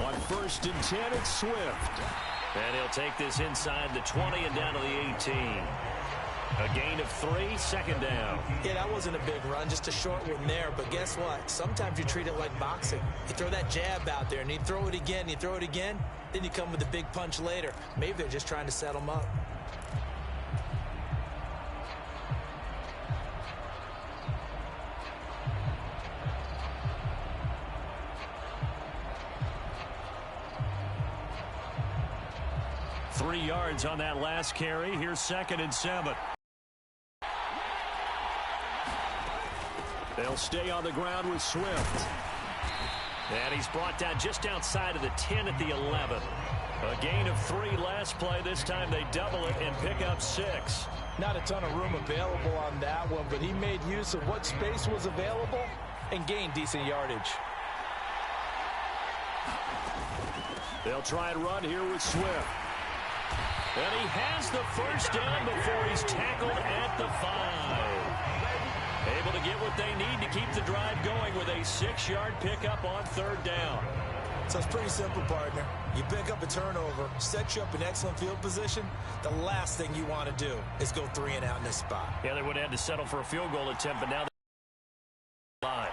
On 1st and 10, it's Swift. And he'll take this inside the 20 and down to the 18. A gain of 3, 2nd down. Yeah, that wasn't a big run, just a short one there. But guess what? Sometimes you treat it like boxing. You throw that jab out there, and you throw it again, you throw it again, then you come with a big punch later. Maybe they're just trying to set them up. Three yards on that last carry. Here's 2nd and 7. They'll stay on the ground with Swift. And he's brought down just outside of the 10 at the 11. A gain of 3 last play. This time they double it and pick up 6. Not a ton of room available on that one, but he made use of what space was available and gained decent yardage. They'll try and run here with Swift. And he has the first down before he's tackled at the 5. Able to get what they need to keep the drive going with a 6-yard pickup on 3rd down. So it's pretty simple, partner. You pick up a turnover, set you up in excellent field position. The last thing you want to do is go 3 and out in this spot. Yeah, they would have had to settle for a field goal attempt, but now they're live.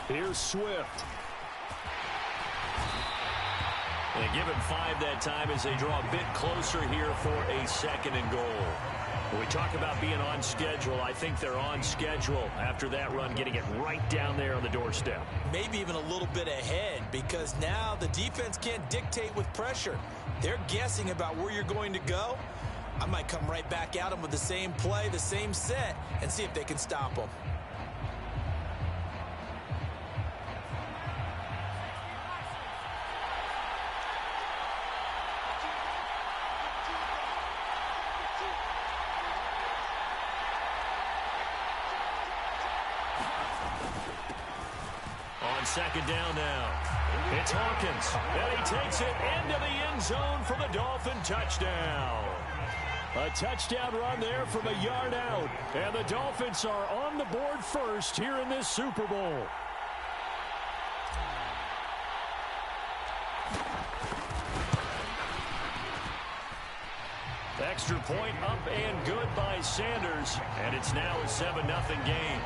Here's Swift. They give him 5 that time as they draw a bit closer here for a 2nd and goal. When we talk about being on schedule, I think they're on schedule after that run, getting it right down there on the doorstep. Maybe even a little bit ahead, because now the defense can't dictate with pressure. They're guessing about where you're going to go. I might come right back at them with the same play, the same set, and see if they can stop them. On 2nd down now. It's Hawkins. And he takes it into the end zone for the Dolphin touchdown. A touchdown run there from a yard out. And the Dolphins are on the board first here in this Super Bowl. Extra point up and good by Sanders. And it's now a 7-0 game.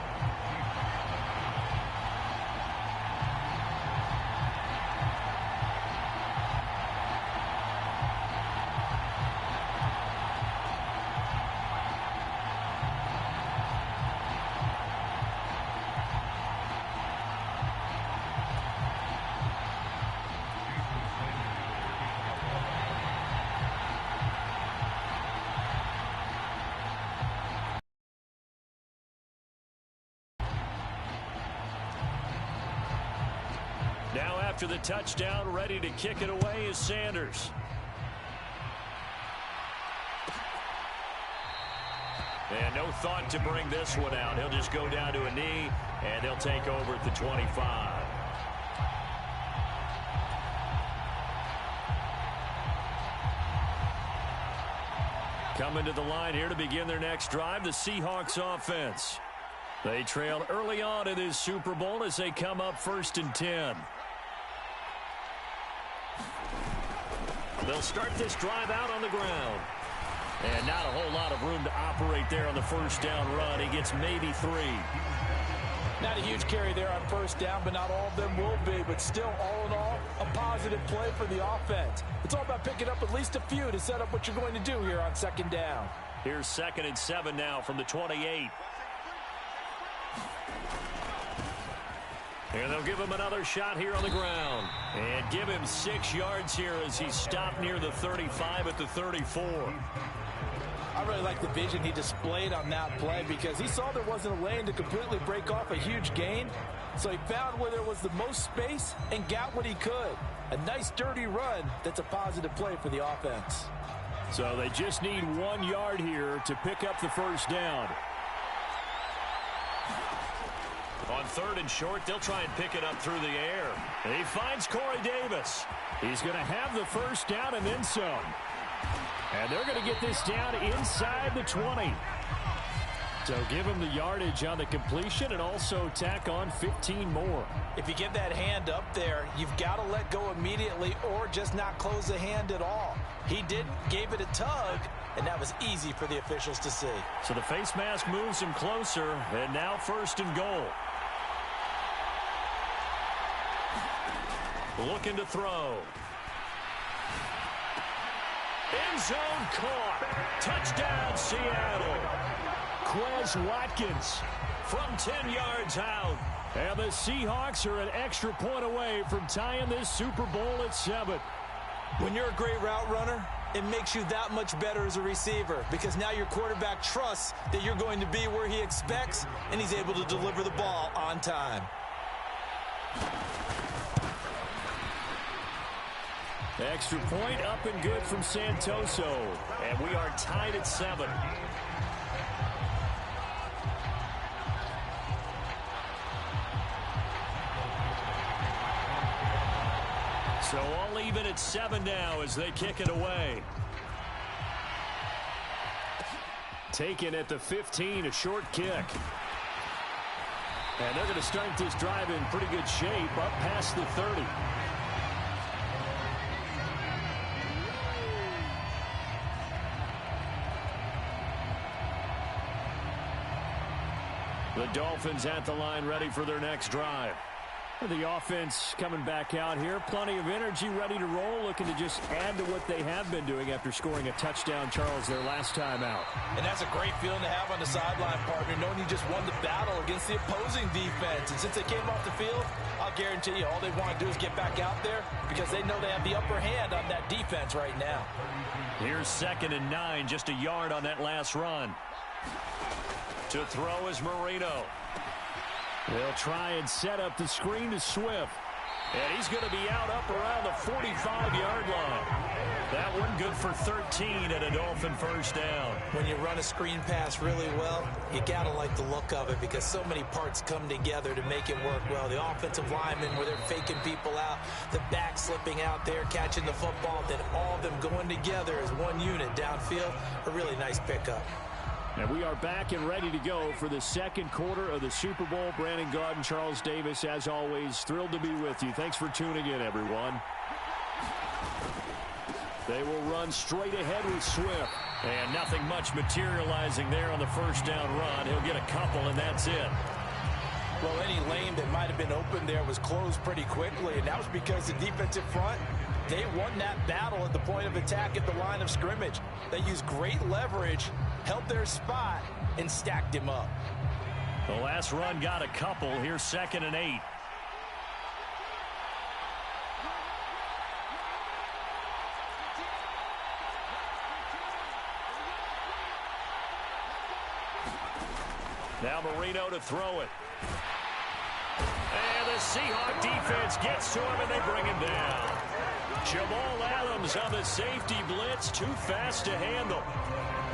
Now after the touchdown, ready to kick it away is Sanders. And no thought to bring this one out. He'll just go down to a knee, and he'll take over at the 25. Coming to the line here to begin their next drive, the Seahawks offense. They trailed early on in this Super Bowl as they come up 1st and 10. They'll start this drive out on the ground. And not a whole lot of room to operate there on the 1st down run. He gets maybe 3. Not a huge carry there on 1st down, but not all of them will be. But still, all in all, a positive play for the offense. It's all about picking up at least a few to set up what you're going to do here on 2nd down. Here's 2nd and 7 now from the 28. And they'll give him another shot here on the ground. And give him 6 yards here as he stopped near the 35 at the 34. I really like the vision he displayed on that play because he saw there wasn't a lane to completely break off a huge gain. So he found where there was the most space and got what he could. A nice dirty run that's a positive play for the offense. So they just need 1 yard here to pick up the 1st down. On 3rd and short, they'll try and pick it up through the air. He finds Corey Davis. He's going to have the 1st down and then some. And they're going to get this down inside the 20. So give him the yardage on the completion and also tack on 15 more. If you give that hand up there, you've got to let go immediately or just not close the hand at all. He didn't, gave it a tug, and that was easy for the officials to see. So the face mask moves him closer, and now 1st and goal. Looking to throw. End zone caught. Touchdown, Seattle. Quez Watkins from 10 yards out. And the Seahawks are an extra point away from tying this Super Bowl at 7. When you're a great route runner, it makes you that much better as a receiver because now your quarterback trusts that you're going to be where he expects, and he's able to deliver the ball on time. Extra point up and good from Santoso. And we are tied at 7. So all even at 7 now as they kick it away. Taken at the 15, a short kick. And they're going to start this drive in pretty good shape up past the 30. The Dolphins at the line ready for their next drive. The offense coming back out here. Plenty of energy, ready to roll, looking to just add to what they have been doing after scoring a touchdown, Charles, their last time out. And that's a great feeling to have on the sideline, partner, knowing you just won the battle against the opposing defense. And since they came off the field, I'll guarantee you all they want to do is get back out there because they know they have the upper hand on that defense right now. Here's 2nd and 9, just a yard on that last run. To throw is Marino. They'll try and set up the screen to Swift. And he's going to be out up around the 45-yard line. That one good for 13 and a Dolphin 1st down. When you run a screen pass really well, you got to like the look of it because so many parts come together to make it work well. The offensive linemen where they're faking people out, the back slipping out there, catching the football, then all of them going together as one unit downfield. A really nice pickup. And we are back and ready to go for the 2nd quarter of the Super Bowl. Brandon Gaudin and Charles Davis, as always, thrilled to be with you. Thanks for tuning in, everyone. They will run straight ahead with Swift. And nothing much materializing there on the 1st down run. He'll get a couple, and that's it. Well, any lane that might have been open there was closed pretty quickly, and that was because the defensive front, they won that battle at the point of attack at the line of scrimmage. They used great leverage, held their spot, and stacked him up. The last run got a couple. Here's 2nd and 8. Now Marino to throw it. And the Seahawk defense gets to him, and they bring him down. Jamal Adams on the safety blitz, too fast to handle.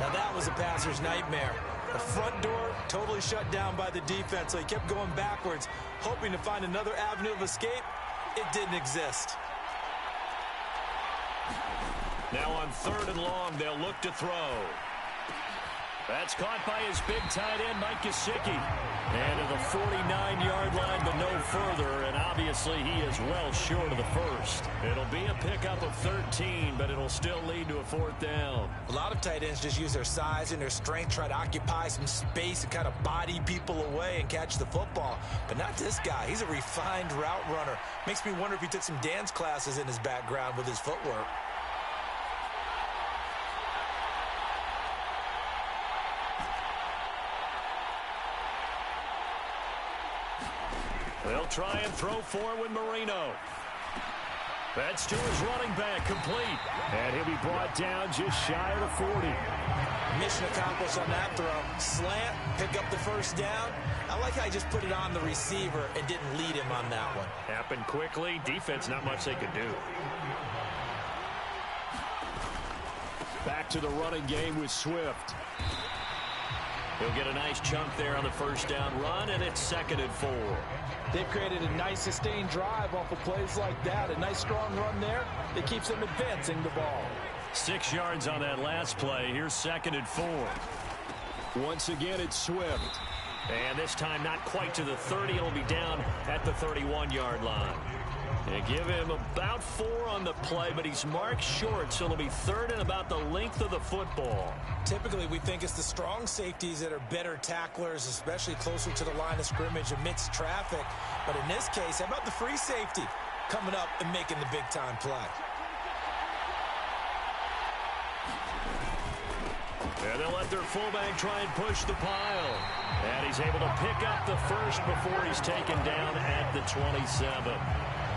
Now that was a passer's nightmare. The front door totally shut down by the defense, so he kept going backwards, hoping to find another avenue of escape. It didn't exist. Now on 3rd and long, they'll look to throw. That's caught by his big tight end, Mike Gesicki. And to the 49-yard line, but no further. And obviously, he is well short of the first. It'll be a pickup of 13, but it'll still lead to a 4th down. A lot of tight ends just use their size and their strength, try to occupy some space and kind of body people away and catch the football. But not this guy. He's a refined route runner. Makes me wonder if he took some dance classes in his background with his footwork. They'll try and throw forward Marino. That's to his running back, complete. And he'll be brought down just shy of the 40. Mission accomplished on that throw. Slant, pick up the 1st down. I like how he just put it on the receiver and didn't lead him on that one. Happened quickly. Defense, not much they could do. Back to the running game with Swift. He'll get a nice chunk there on the 1st down run, and it's 2nd and 4. They've created a nice sustained drive off of plays like that. A nice strong run there that keeps them advancing the ball. 6 yards on that last play. Here's 2nd and 4. Once again, it's Swift. And this time not quite to the 30. It'll be down at the 31-yard line. They give him about 4 on the play, but he's marked short, so it'll be third and about the length of the football. Typically, we think it's the strong safeties that are better tacklers, especially closer to the line of scrimmage amidst traffic. But in this case, how about the free safety coming up and making the big-time play? And they'll let their fullback try and push the pile. And he's able to pick up the first before he's taken down at the 27.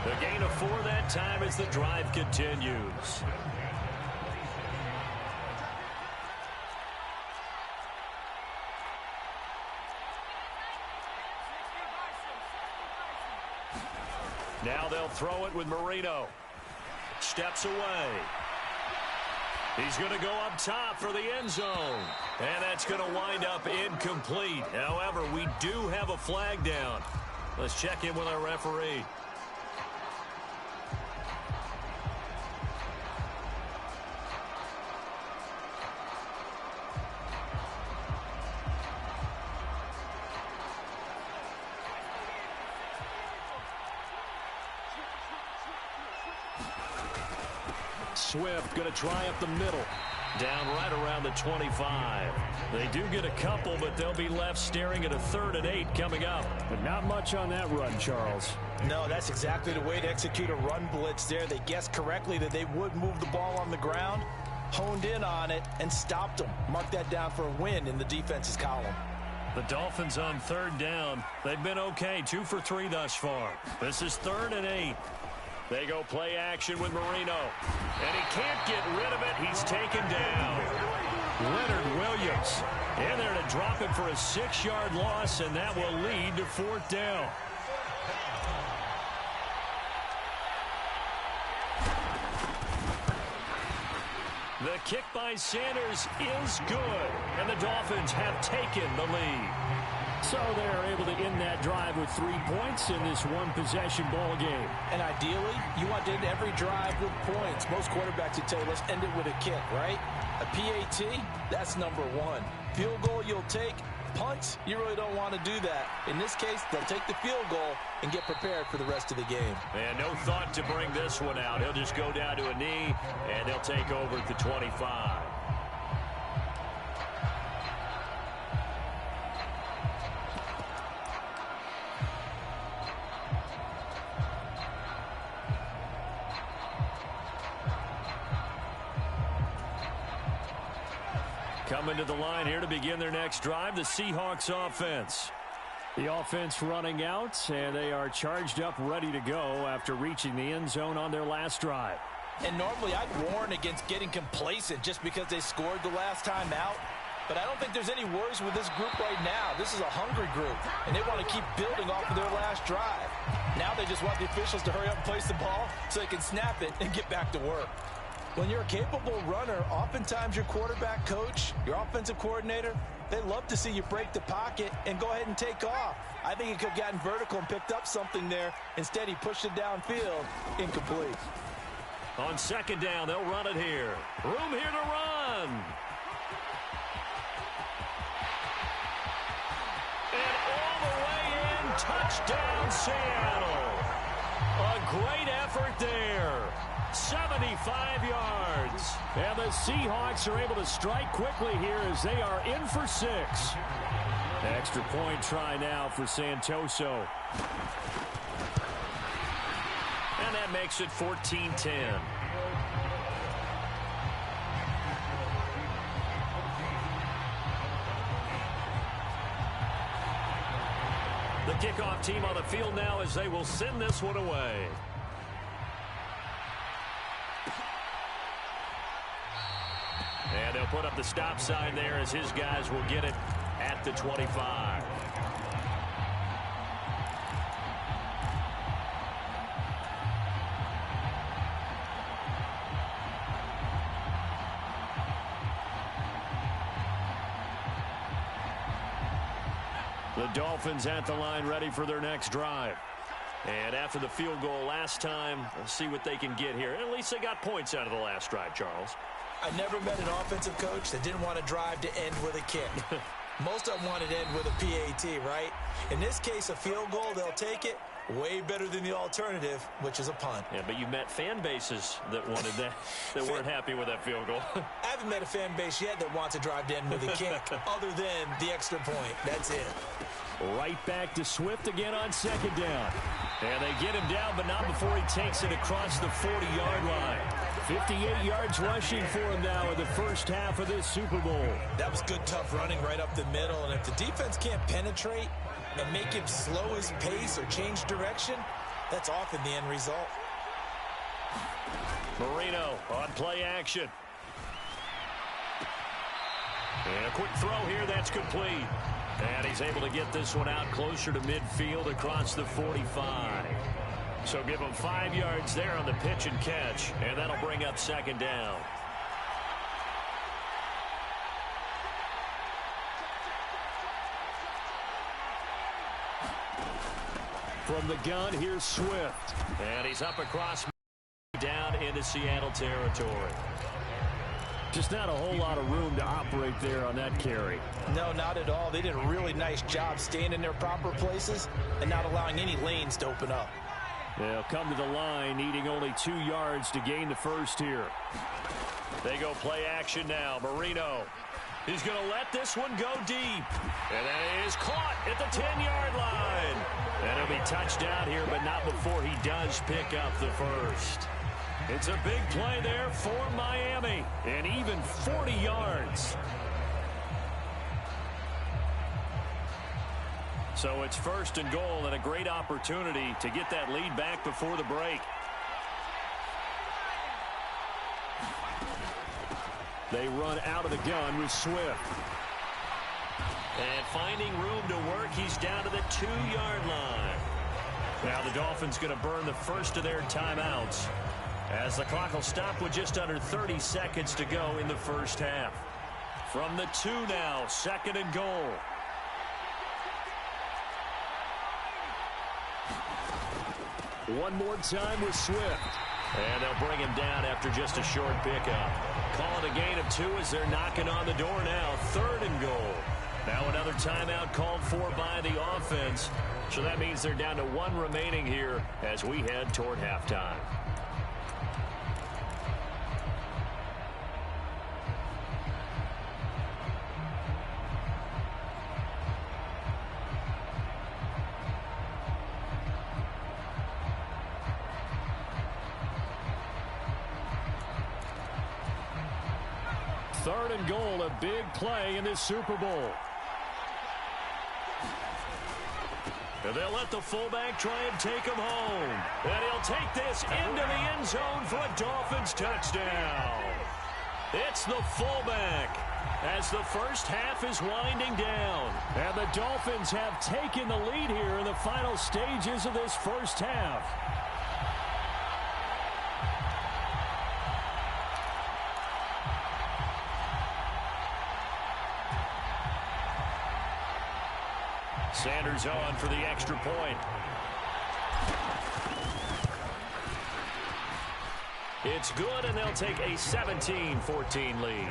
The gain of 4 that time as the drive continues. Now they'll throw it with Marino. Steps away. He's going to go up top for the end zone. And that's going to wind up incomplete. However, we do have a flag down. Let's check in with our referee. Swift going to try up the middle. Down right around the 25. They do get a couple, but they'll be left staring at a 3rd and 8 coming up. But not much on that run, Charles. No, that's exactly the way to execute a run blitz there. They guessed correctly that they would move the ball on the ground, honed in on it, and stopped them. Mark that down for a win in the defense's column. The Dolphins on 3rd down. They've been okay, 2 for 3 thus far. This is 3rd and 8. They go play action with Marino. And he can't get rid of it. He's taken down. Leonard Williams in there to drop him for a 6-yard loss, and that will lead to 4th down. The kick by Sanders is good, and the Dolphins have taken the lead. So they're able to end that drive with 3 points in this one-possession ball game. And ideally, you want to end every drive with points. Most quarterbacks would tell you, let's end it with a kick, right? A PAT, that's number 1. Field goal you'll take. Punts, you really don't want to do that. In this case, they'll take the field goal and get prepared for the rest of the game. And no thought to bring this one out. He'll just go down to a knee, and they'll take over at the 25. Coming to the line here to begin their next drive, the Seahawks offense. The offense running out, and they are charged up, ready to go after reaching the end zone on their last drive. And normally I'd warn against getting complacent just because they scored the last time out. But I don't think there's any worries with this group right now. This is a hungry group, and they want to keep building off of their last drive. Now they just want the officials to hurry up and place the ball so they can snap it and get back to work. When you're a capable runner, oftentimes your quarterback coach, your offensive coordinator, they love to see you break the pocket and go ahead and take off. I think he could have gotten vertical and picked up something there. Instead, he pushed it downfield, incomplete. On 2nd down, they'll run it here. Room here to run. And all the way in, touchdown Seattle. A great effort there. 75 yards. And the Seahawks are able to strike quickly here as they are in for 6. Extra point try now for Santoso. And that makes it 14-10. The kickoff team on the field now as they will send this one away. And they'll put up the stop sign there as his guys will get it at the 25. The Dolphins at the line ready for their next drive. And after the field goal last time, we'll see what they can get here. At least they got points out of the last drive, Charles. I never met an offensive coach that didn't want to drive to end with a kick. Most of them want it end with a PAT, right? In this case, a field goal, they'll take it. Way better than the alternative, which is a punt. Yeah, but you met fan bases that wanted that, that weren't happy with that field goal. I haven't met a fan base yet that wants to drive to end with a kick, other than the extra point. That's it. Right back to Swift again on second down. And they get him down, but not before he takes it across the 40-yard line. 58 yards rushing for him now in the first half of this Super Bowl. That was good, tough running right up the middle. And if the defense can't penetrate and make him slow his pace or change direction, that's often the end result. Marino on play action. And a quick throw here, that's complete. And he's able to get this one out closer to midfield across the 45. So give him 5 yards there on the pitch and catch, and that'll bring up second down. From the gun, here's Swift. And he's up across down into Seattle territory. Just not a whole lot of room to operate there on that carry. No, not at all. They did a really nice job staying in their proper places and not allowing any lanes to open up. They'll come to the line, needing only 2 yards to gain the first here. They go play action now. Marino. He's going to let this one go deep. And that is caught at the 10-yard line. And it'll be touchdown here, but not before he does pick up the first. It's a big play there for Miami, and even 40 yards. So it's first and goal, and a great opportunity to get that lead back before the break. They run out of the gun with Swift. And finding room to work, he's down to the 2-yard line. Now the Dolphins going to burn the first of their timeouts, as the clock will stop with just under 30 seconds to go in the first half. From the 2 now, second and goal. One more time with Swift. And they'll bring him down after just a short pickup. Call it a gain of 2 as they're knocking on the door now. Third and goal. Now another timeout called for by the offense. So that means they're down to 1 remaining here as we head toward halftime. Third and goal, a big play in this Super Bowl. And they'll let the fullback try and take him home. And he'll take this into the end zone for a Dolphins touchdown. It's the fullback as the first half is winding down. And the Dolphins have taken the lead here in the final stages of this first half. Sanders on for the extra point. It's good, and they'll take a 17-14 lead.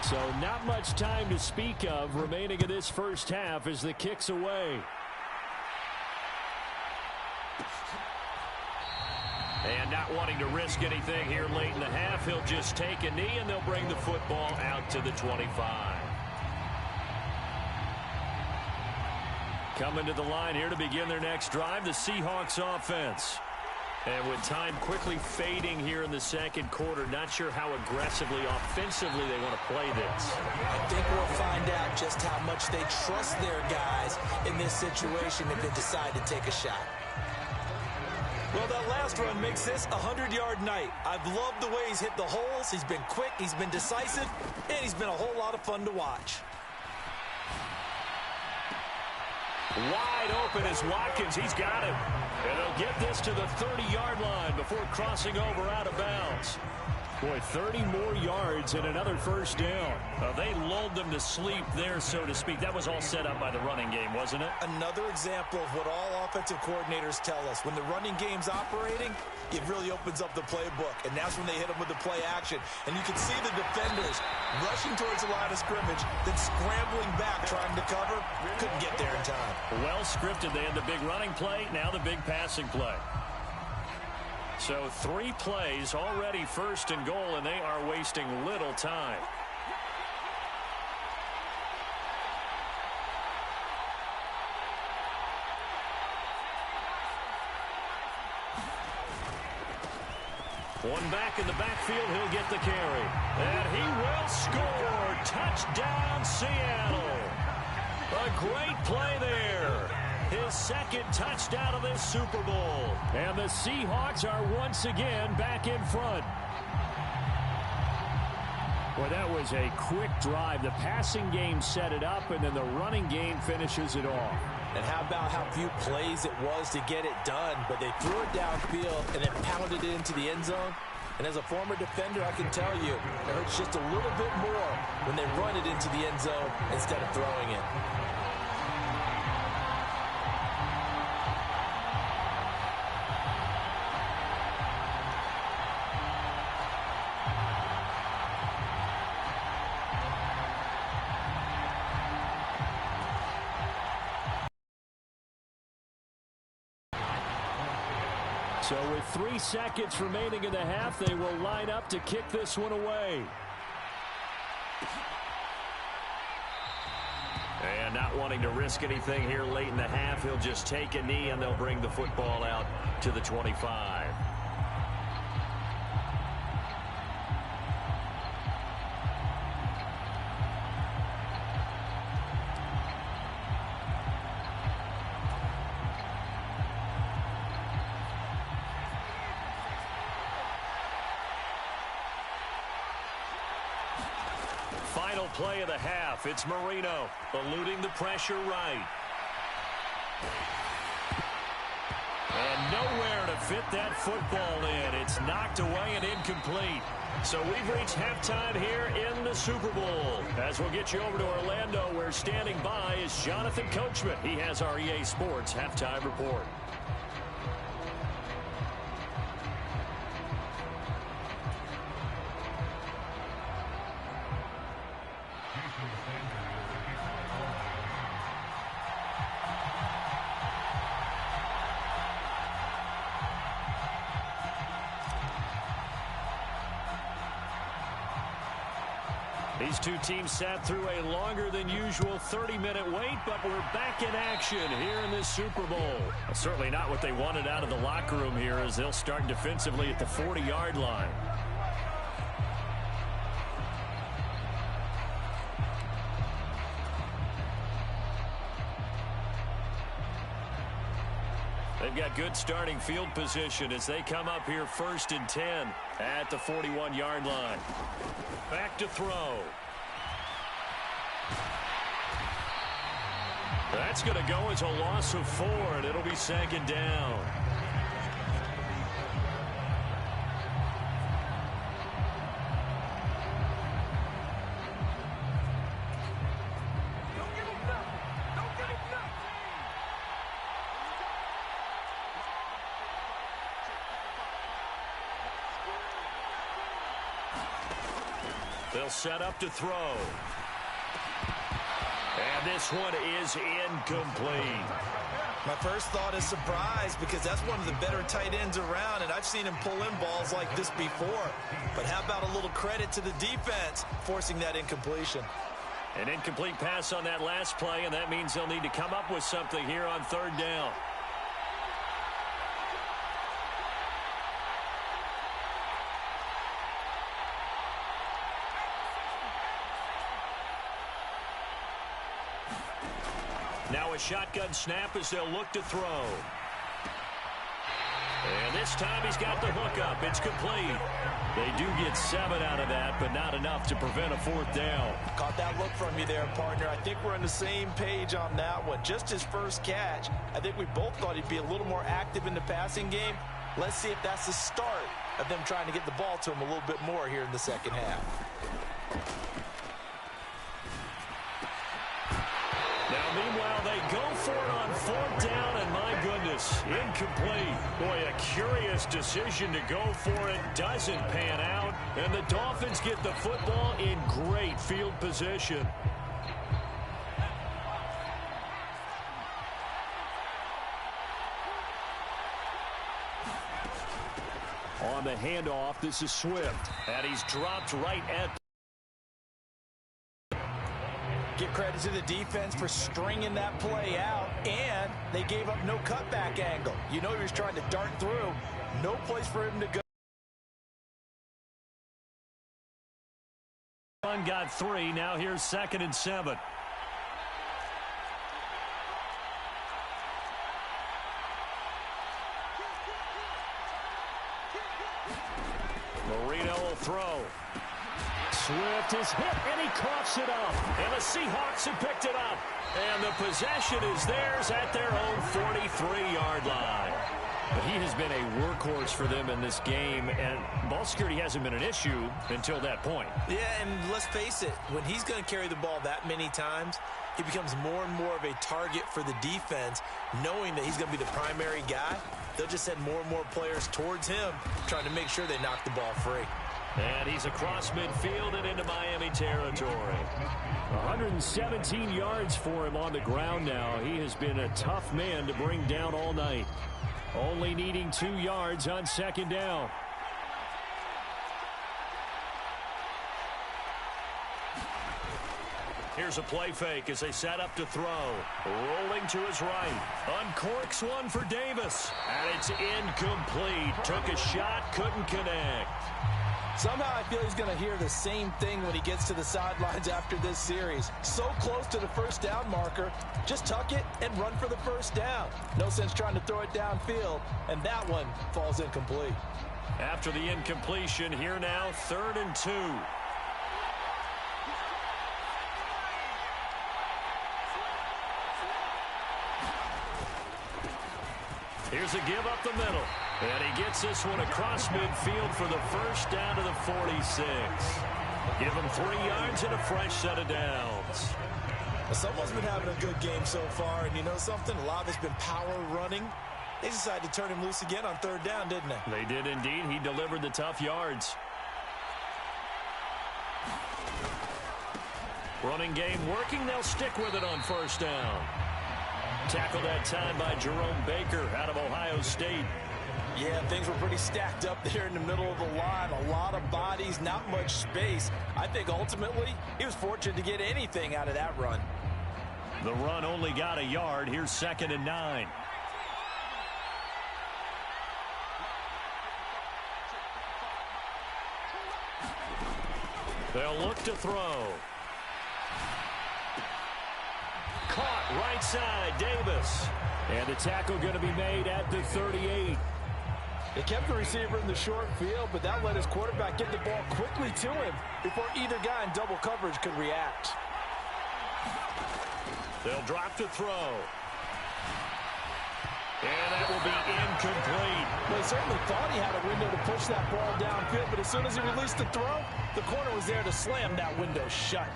So not much time to speak of remaining in this first half as the kick's away. And not wanting to risk anything here late in the half, he'll just take a knee, and they'll bring the football out to the 25. Coming to the line here to begin their next drive, the Seahawks offense. And with time quickly fading here in the second quarter, not sure how aggressively, offensively they want to play this. I think we'll find out just how much they trust their guys in this situation if they decide to take a shot. Well, that last run makes this a 100-yard night. I've loved the way he's hit the holes. He's been quick, he's been decisive, and he's been a whole lot of fun to watch. Wide open is Watkins. He's got him. And they'll get this to the 30-yard line before crossing over out of bounds. Boy, 30 more yards and another first down. They lulled them to sleep there, so to speak. That was all set up by the running game, wasn't it? Another example of what all offensive coordinators tell us. When the running game's operating, it really opens up the playbook. And that's when they hit them with the play action. And you can see the defenders rushing towards the line of scrimmage, then scrambling back, trying to cover. Couldn't get there in time. Well scripted. They had the big running play, now the big passing play. So 3 plays already first and goal, and they are wasting little time. One back in the backfield, he'll get the carry. And he will score. Touchdown, Seattle. A great play there. His second touchdown of this Super Bowl. And the Seahawks are once again back in front. Well, that was a quick drive. The passing game set it up, and then the running game finishes it off. And how about how few plays it was to get it done, but they threw it downfield and then pounded it into the end zone. And as a former defender, I can tell you, it hurts just a little bit more when they run it into the end zone instead of throwing it. So with 3 seconds remaining in the half, they will line up to kick this one away. And not wanting to risk anything here late in the half, he'll just take a knee and they'll bring the football out to the 25. Final play of the half. It's Marino eluding the pressure right. And nowhere to fit that football in. It's knocked away and incomplete. So we've reached halftime here in the Super Bowl. As we'll get you over to Orlando, where standing by is Jonathan Coachman. He has our EA Sports halftime report. These two teams sat through a longer than usual 30-minute wait, but we're back in action here in this Super Bowl. Well, certainly not what they wanted out of the locker room here, as they'll start defensively at the 40-yard line. They've got good starting field position as they come up here 1st and 10 at the 41-yard line. Back to throw. That's going to go as a loss of 4, and it'll be 2nd down. They'll set up to throw. And this one is incomplete. My first thought is surprise, because that's one of the better tight ends around, and I've seen him pull in balls like this before. But how about a little credit to the defense forcing that incompletion? An incomplete pass on that last play, and that means they'll need to come up with something here on 3rd down. Now a shotgun snap as they'll look to throw. And This time he's got the hook up. It's complete. They do get 7 out of that, but not enough to prevent a 4th down. Caught that look from you there, partner. I think we're on the same page on that one. Just his first catch, I think we both thought he'd be a little more active in the passing game. Let's see if that's the start of them trying to get the ball to him a little bit more here in the second half. Now, meanwhile, they go for it on 4th down, and my goodness, incomplete. Boy, a curious decision to go for it. Doesn't pan out, and the Dolphins get the football in great field position. On the handoff, this is Swift, and he's dropped right at Give credit to the defense for stringing that play out, and they gave up no cutback angle. You know he was trying to dart through. No place for him to go. Run got 3. Now here's 2nd and 7. Marino will throw. Swift is hit, and he coughs it up. And the Seahawks have picked it up. And the possession is theirs at their own 43-yard line. But he has been a workhorse for them in this game, and ball security hasn't been an issue until that point. Yeah, and let's face it, when he's going to carry the ball that many times, he becomes more and more of a target for the defense, knowing that he's going to be the primary guy. They'll just send more and more players towards him, trying to make sure they knock the ball free. And he's across midfield and into Miami territory. 117 yards for him on the ground now. He has been a tough man to bring down all night. Only needing 2 yards on 2nd down. Here's a play fake as they set up to throw. Rolling to his right. Uncorks one for Davis. And it's incomplete. Took a shot, couldn't connect. Somehow I feel he's going to hear the same thing when he gets to the sidelines after this series. So close to the first down marker. Just tuck it and run for the first down. No sense trying to throw it downfield. And that one falls incomplete. After the incompletion, here now, 3rd and 2. Here's a give up the middle. And he gets this one across midfield for the first down to the 46. Give him 3 yards and a fresh set of downs. Well, someone's been having a good game so far, and you know something? A lot of it's been power running. They decided to turn him loose again on 3rd down, didn't they? They did indeed. He delivered the tough yards. Running game working. They'll stick with it on 1st down. Tackled that time by Jerome Baker out of Ohio State. Yeah, things were pretty stacked up there in the middle of the line. A lot of bodies, not much space. I think ultimately he was fortunate to get anything out of that run. The run only got a yard. Here's 2nd and 9. They'll look to throw. Caught right side, Davis. And the tackle going to be made at the 38. They kept the receiver in the short field, but that let his quarterback get the ball quickly to him before either guy in double coverage could react. They'll drop to throw. And that will be incomplete. Well, he certainly thought he had a window to push that ball downfield, but as soon as he released the throw, the corner was there to slam that window shut.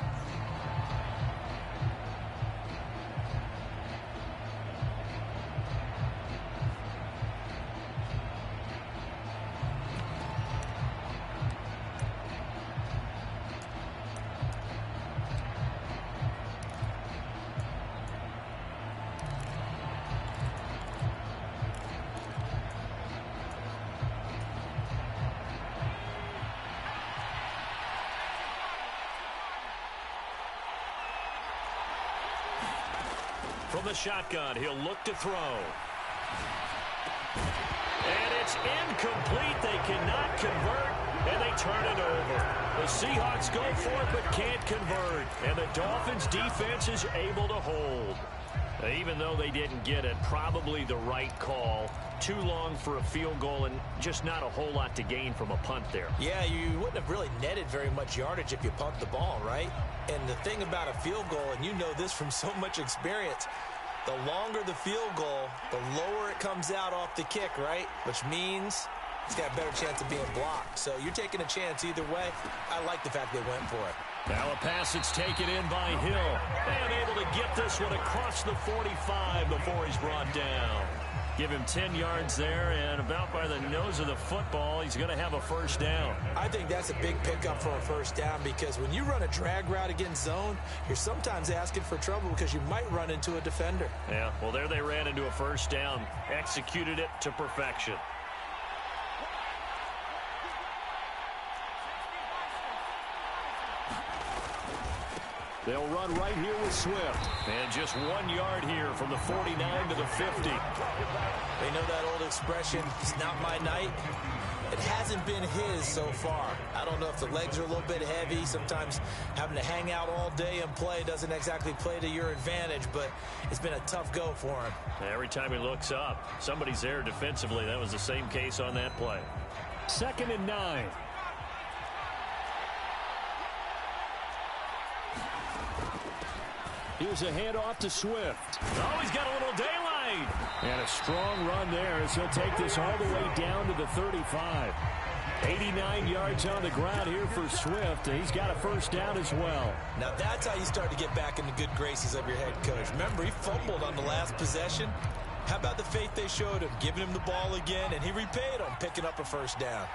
From the shotgun, he'll look to throw. And it's incomplete. They cannot convert, and they turn it over. The Seahawks go for it but can't convert, and the Dolphins defense is able to hold. Even though they didn't get it, probably the right call. Too long for a field goal and just not a whole lot to gain from a punt there. Yeah, you wouldn't have really netted very much yardage if you pumped the ball, right? And the thing about a field goal, and you know this from so much experience, the longer the field goal, the lower it comes out off the kick, right? Which means it's got a better chance of being blocked. So you're taking a chance either way. I like the fact they went for it. Now a pass that's taken in by Hill. And able to get this one across the 45 before he's brought down. Give him 10 yards there, and about by the nose of the football, he's going to have a first down. I think that's a big pickup for a first down because when you run a drag route against zone, you're sometimes asking for trouble because you might run into a defender. Yeah, well, there they ran into a first down, executed it to perfection. They'll run right here with Swift. And just 1 yard here from the 49 to the 50. They know that old expression, it's not my night. It hasn't been his so far. I don't know if the legs are a little bit heavy. Sometimes having to hang out all day and play doesn't exactly play to your advantage, but it's been a tough go for him. Every time he looks up, somebody's there defensively. That was the same case on that play. 2nd and 9. Here's a handoff to Swift. Oh, he's got a little daylight. And a strong run there as he'll take this all the way down to the 35. 89 yards on the ground here for Swift. And he's got a first down as well. Now that's how you start to get back in the good graces of your head coach. Remember, he fumbled on the last possession. How about the faith they showed him, giving him the ball again, and he repaid him, picking up a first down.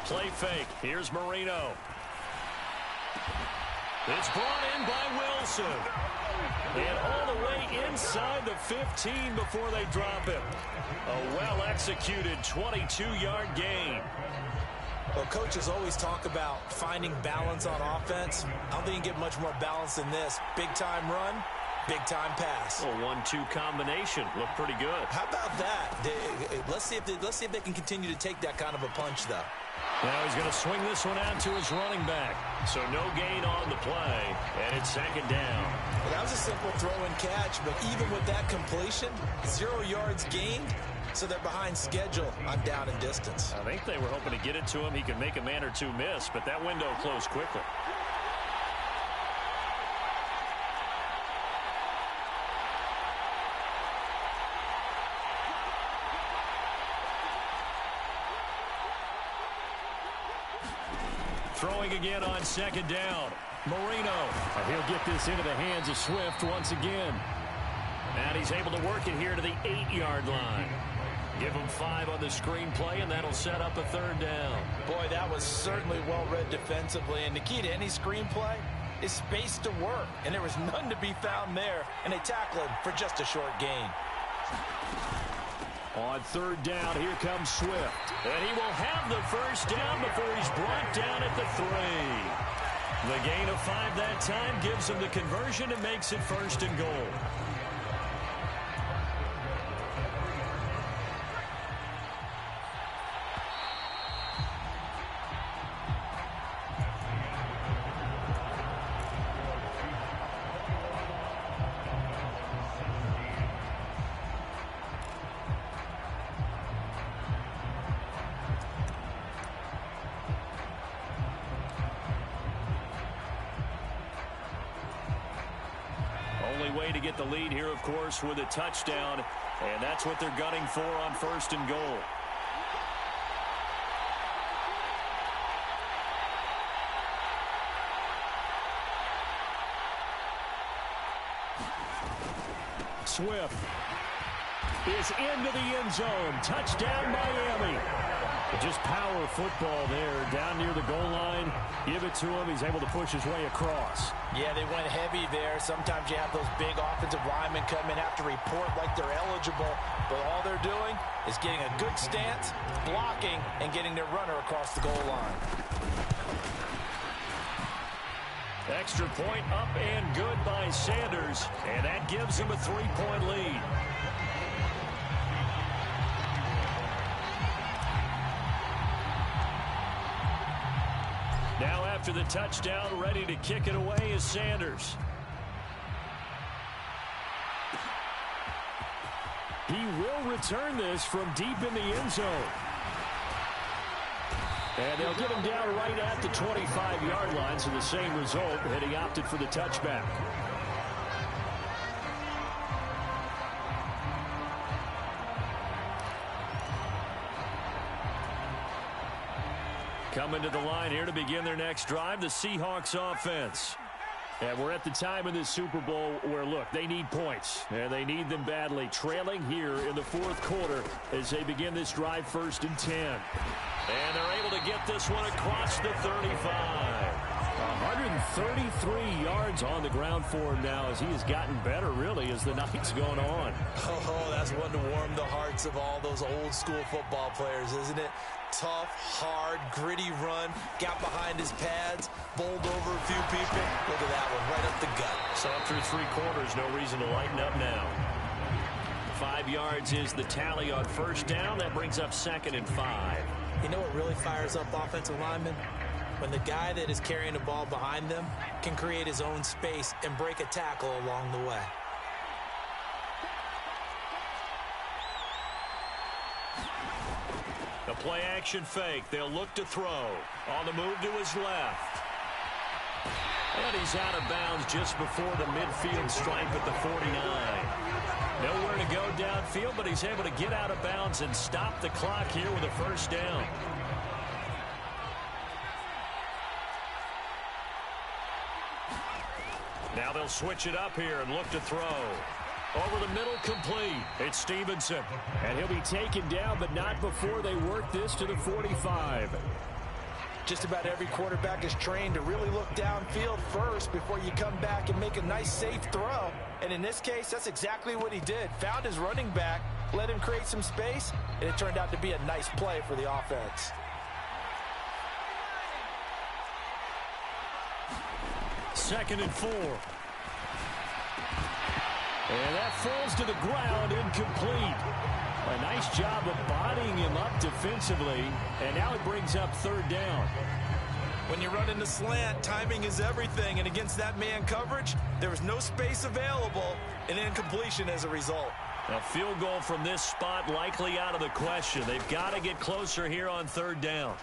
Play fake. Here's Marino. It's brought in by Wilson. And all the way inside the 15 before they drop him. A well-executed 22-yard gain. Well, coaches always talk about finding balance on offense. I don't think you can get much more balance than this. Big-time run, big-time pass. A 1-2 combination. Looked pretty good. How about that? Let's see if they can continue to take that kind of a punch, though. Now he's going to swing this one out to his running back. So no gain on the play, and it's 2nd down. Well, that was a simple throw and catch, but even with that completion, 0 yards gained, so they're behind schedule on down and distance. I think they were hoping to get it to him. He could make a man or two miss, but that window closed quickly. Throwing again on 2nd down. Marino. He'll get this into the hands of Swift once again. And he's able to work it here to the 8-yard line. Give him 5 on the screenplay, and that'll set up a 3rd down. Boy, that was certainly well-read defensively. And the key to any screenplay is space to work. And there was none to be found there. And they tackle him for just a short gain. On 3rd down, here comes Swift. And he will have the first down before he's brought down at the 3. The gain of 5 that time gives him the conversion and makes it 1st and goal. Way to get the lead here, of course, with a touchdown, and that's what they're gunning for on 1st and goal. Swift is into the end zone. Touchdown, Miami. Just power football there down near the goal line. Give it to him. He's able to push his way across. Yeah, they went heavy there. Sometimes you have those big offensive linemen come in, have to report like they're eligible. But all they're doing is getting a good stance, blocking, and getting their runner across the goal line. Extra point up and good by Sanders. And that gives him a 3-point lead. Now after the touchdown, ready to kick it away is Sanders. He will return this from deep in the end zone. And they'll get him down right at the 25-yard line, so the same result, and he opted for the touchback. Coming to the line here to begin their next drive, the Seahawks offense. And we're at the time in this Super Bowl where, look, they need points, and they need them badly. Trailing here in the fourth quarter as they begin this drive, 1st and 10. And they're able to get this one across the 35. 133 yards on the ground for him now as he has gotten better, really, as the night's going on. Oh, that's one to warm the hearts of all those old-school football players, isn't it? Tough, hard, gritty run, got behind his pads, bowled over a few people. Look at that one, right up the gut. So up through 3 quarters, no reason to lighten up now. 5 yards is the tally on 1st down. That brings up 2nd and 5. You know what really fires up offensive linemen? When the guy that is carrying the ball behind them can create his own space and break a tackle along the way. A play-action fake. They'll look to throw. On the move to his left. And he's out of bounds just before the midfield stripe at the 49. Nowhere to go downfield, but he's able to get out of bounds and stop the clock here with a 1st down. Now they'll switch it up here and look to throw. Over the middle, complete. It's Stevenson. And he'll be taken down, but not before they work this to the 45. Just about every quarterback is trained to really look downfield first before you come back and make a nice, safe throw. And in this case, that's exactly what he did. Found his running back, let him create some space, and it turned out to be a nice play for the offense. Second and 4. And that falls to the ground, incomplete. A nice job of bodying him up defensively, and now it brings up 3rd down. When you run in the slant, timing is everything, and against that man coverage, there was no space available, and incompletion as a result. A field goal from this spot likely out of the question. They've got to get closer here on 3rd down.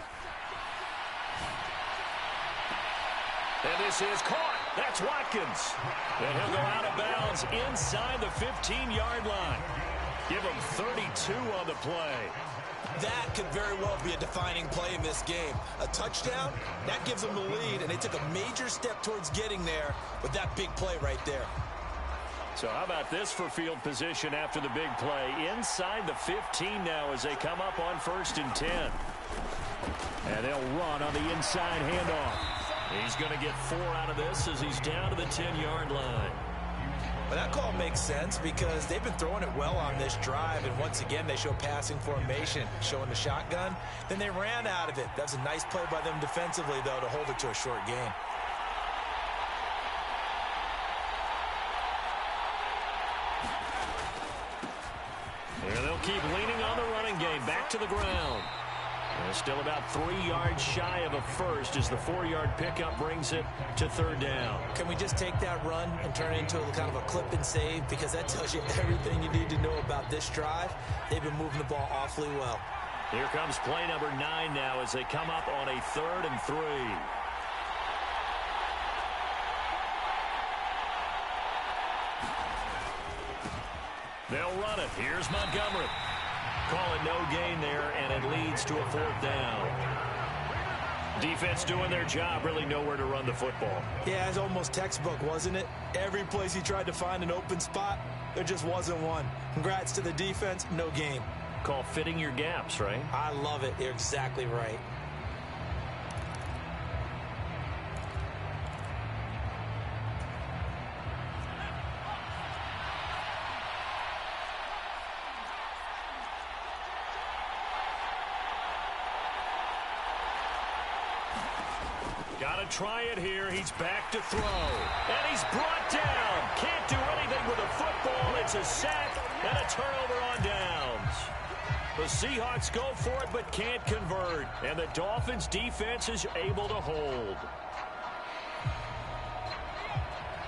And this is caught. That's Watkins. And he'll go out of bounds inside the 15-yard line. Give him 32 on the play. That could very well be a defining play in this game. A touchdown, that gives them the lead, and they took a major step towards getting there with that big play right there. So how about this for field position after the big play? Inside the 15 now as they come up on 1st and 10. And they'll run on the inside handoff. He's going to get 4 out of this as he's down to the 10-yard line. Well, that call makes sense because they've been throwing it well on this drive, and once again they show passing formation, showing the shotgun. Then they ran out of it. That's a nice play by them defensively, though, to hold it to a short gain. And they'll keep leaning on the running game. Back to the ground. And still about 3 yards shy of a first as the 4-yard pickup brings it to 3rd down. Can we just take that run and turn it into a kind of a clip and save? Because that tells you everything you need to know about this drive. They've been moving the ball awfully well. Here comes play number 9 now as they come up on a 3rd and 3. They'll run it. Here's Montgomery. Call it no gain there, and it leads to a 4th down. Defense doing their job, really nowhere to run the football. Yeah, it's almost textbook, wasn't it? Every place he tried to find an open spot, there just wasn't one. Congrats to the defense, no gain. Call fitting your gaps, right? I love it. You're exactly right. Got to try it here. He's back to throw. And he's brought down. Can't do anything with a football. It's a sack and a turnover on downs. The Seahawks go for it but can't convert. And the Dolphins defense is able to hold.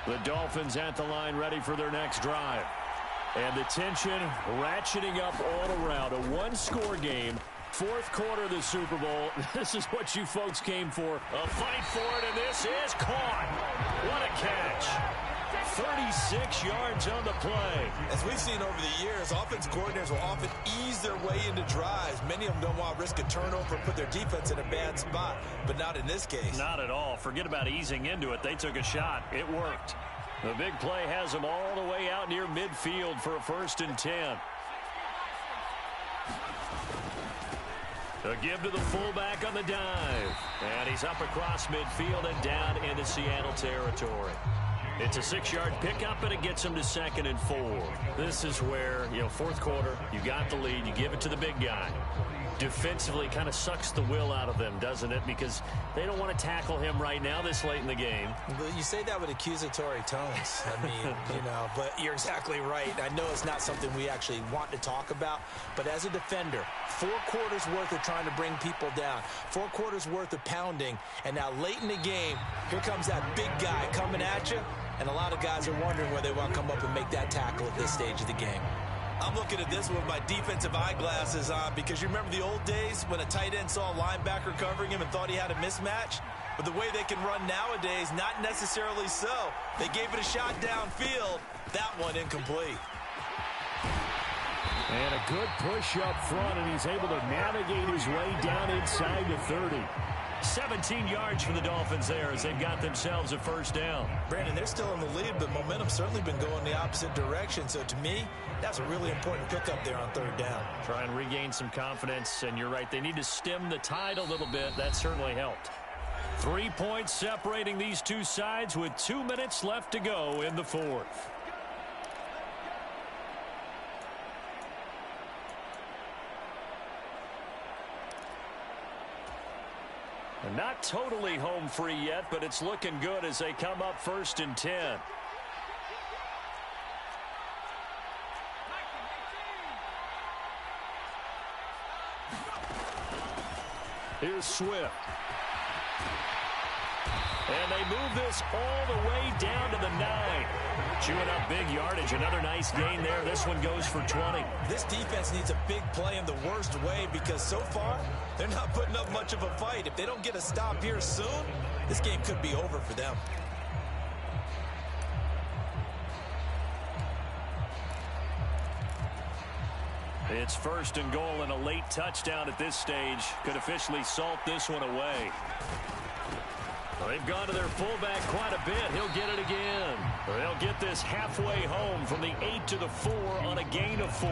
The Dolphins at the line ready for their next drive. And the tension ratcheting up all around. A one-score game. Fourth quarter of the Super Bowl. This is what you folks came for. A fight for it, and this is caught. What a catch. 36 yards on the play. As we've seen over the years, offense coordinators will often ease their way into drives. Many of them don't want to risk a turnover and put their defense in a bad spot, but not in this case. Not at all. Forget about easing into it. They took a shot. It worked. The big play has them all the way out near midfield for a 1st and 10. A give to the fullback on the dive. And he's up across midfield and down into Seattle territory. It's a 6-yard pickup, and it gets him to 2nd and 4. This is where, fourth quarter, you got the lead, you give it to the big guy. Defensively kind of sucks the will out of them, doesn't it? Because they don't want to tackle him right now this late in the game. You say that with accusatory tones. I mean, but you're exactly right. I know it's not something we actually want to talk about, but as a defender, 4 quarters worth of trying to bring people down, 4 quarters worth of pounding, and now late in the game, here comes that big guy coming at you, and a lot of guys are wondering whether they want to come up and make that tackle at this stage of the game. I'm looking at this with my defensive eyeglasses on because you remember the old days when a tight end saw a linebacker covering him and thought he had a mismatch? But the way they can run nowadays, not necessarily so. They gave it a shot downfield. That one incomplete. And a good push up front, and he's able to navigate his way down inside the 30. 17 yards for the Dolphins there as they've got themselves a 1st down. Brandon, they're still in the lead, but momentum's certainly been going the opposite direction. So to me, that's a really important pickup there on 3rd down. Try and regain some confidence, and you're right. They need to stem the tide a little bit. That certainly helped. 3 points separating these two sides with 2 minutes left to go in the 4th. Not totally home free yet, but it's looking good as they come up 1st and 10. Here's Swift. And they move this all the way down to the 9. Chewing up big yardage. Another nice gain there. This one goes for 20. This defense needs a big play in the worst way because so far they're not putting up much of a fight. If they don't get a stop here soon, this game could be over for them. It's 1st and goal, and a late touchdown at this stage could officially salt this one away. They've gone to their fullback quite a bit. He'll get it again. They'll get this halfway home from the 8 to the 4 on a gain of 4.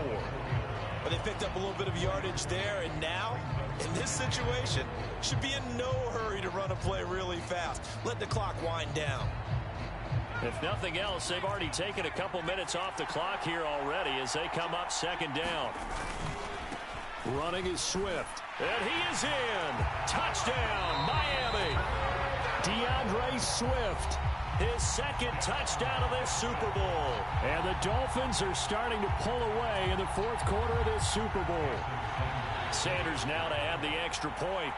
But they picked up a little bit of yardage there, and now, in this situation, should be in no hurry to run a play really fast. Let the clock wind down. If nothing else, they've already taken a couple minutes off the clock here already as they come up 2nd down. Running is Swift. And he is in. Touchdown, Miami. DeAndre Swift, his 2nd touchdown of this Super Bowl. And the Dolphins are starting to pull away in the 4th quarter of this Super Bowl. Sanders now to add the extra point.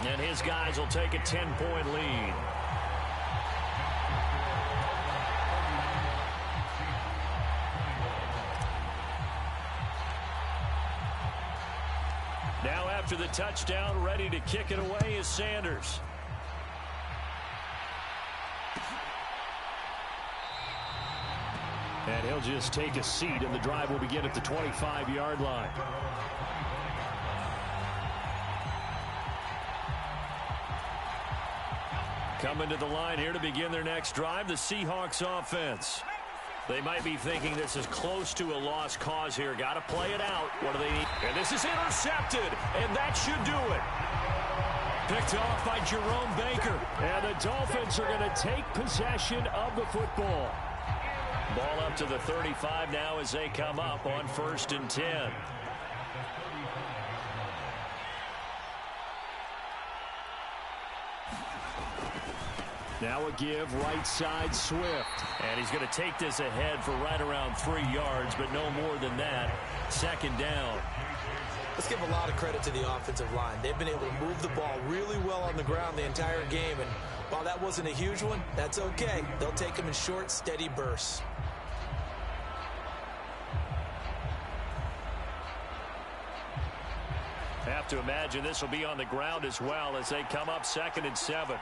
And his guys will take a 10-point lead. Now after the touchdown, ready to kick it away is Sanders. And he'll just take a seat, and the drive will begin at the 25-yard line. Coming to the line here to begin their next drive, the Seahawks offense. They might be thinking this is close to a lost cause here. Got to play it out. What do they need? And this is intercepted, and that should do it. Picked off by Jerome Baker. And the Dolphins are going to take possession of the football. Ball up to the 35 now as they come up on 1st and 10. Now a give, right side, Swift. And he's going to take this ahead for right around 3 yards, but no more than that. 2nd down. Let's give a lot of credit to the offensive line. They've been able to move the ball really well on the ground the entire game, and while that wasn't a huge one, that's okay. They'll take them in short, steady bursts. Have to imagine this will be on the ground as well as they come up 2nd and 7.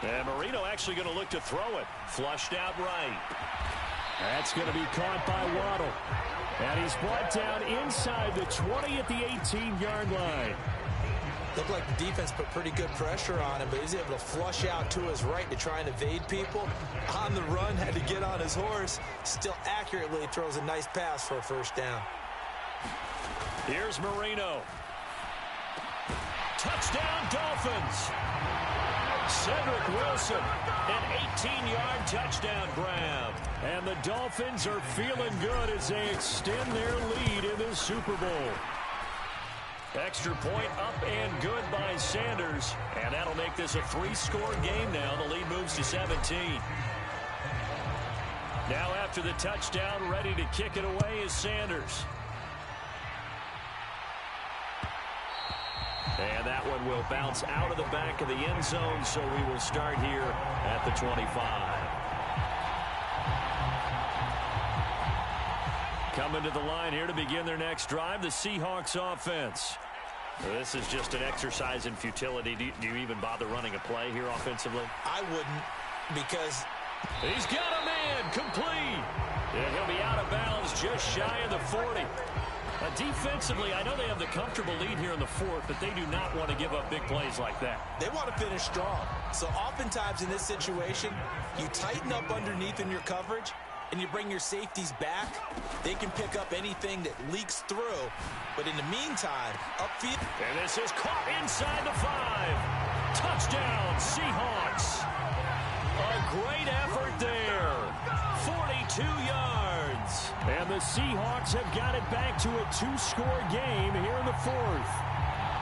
And Marino actually going to look to throw it. Flushed out right. That's going to be caught by Waddle. And he's brought down inside the 20 at the 18-yard line. Looked like the defense put pretty good pressure on him, but he's able to flush out to his right to try and evade people. On the run, had to get on his horse. Still accurately throws a nice pass for a first down. Here's Marino. Touchdown, Dolphins. Cedric Wilson, an 18-yard touchdown grab. And the Dolphins are feeling good as they extend their lead in the Super Bowl. Extra point up and good by Sanders. And that'll make this a 3-score game now. The lead moves to 17. Now after the touchdown, ready to kick it away is Sanders. And that one will bounce out of the back of the end zone, so we will start here at the 25. Coming to the line here to begin their next drive, the Seahawks offense. This is just an exercise in futility. Do you even bother running a play here offensively? I wouldn't, because he's got a man complete. And he'll be out of bounds just shy of the 40. Defensively, I know they have the comfortable lead here in the 4th, but they do not want to give up big plays like that. They want to finish strong. So oftentimes in this situation, you tighten up underneath in your coverage, and you bring your safeties back. They can pick up anything that leaks through. But in the meantime, upfield. And this is caught inside the 5. Touchdown, Seahawks. A great effort there. 42 yards. And the Seahawks have got it back to a 2-score game here in the 4th.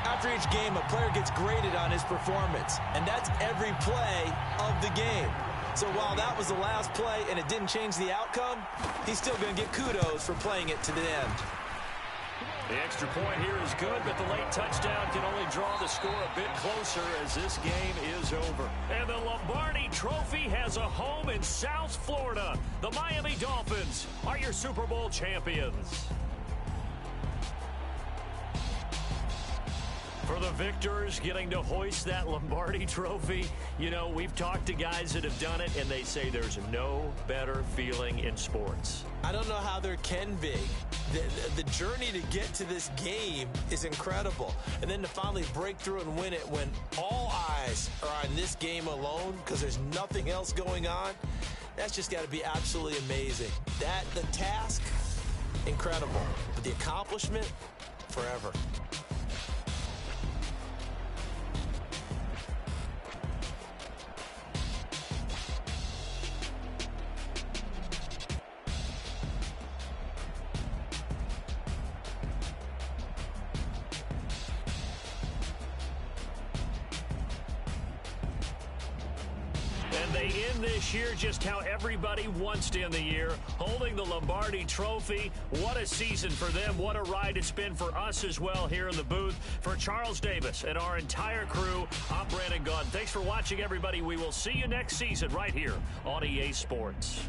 After each game, a player gets graded on his performance, and that's every play of the game. So while that was the last play and it didn't change the outcome, he's still going to get kudos for playing it to the end. The extra point here is good, but the late touchdown can only draw the score a bit closer as this game is over. And the Lombardi Trophy has a home in South Florida. The Miami Dolphins are your Super Bowl champions. For the victors getting to hoist that Lombardi Trophy, you know, we've talked to guys that have done it, and they say there's no better feeling in sports. I don't know how there can be. The journey to get to this game is incredible. And then to finally break through and win it when all eyes are on this game alone because there's nothing else going on, that's just got to be absolutely amazing. The task, incredible. But the accomplishment, forever. They end this year just how everybody wants to end the year, holding the Lombardi Trophy. What a season for them. What a ride it's been for us as well here in the booth. For Charles Davis and our entire crew, I'm Brandon Gaudin. Thanks for watching, everybody. We will see you next season right here on EA Sports.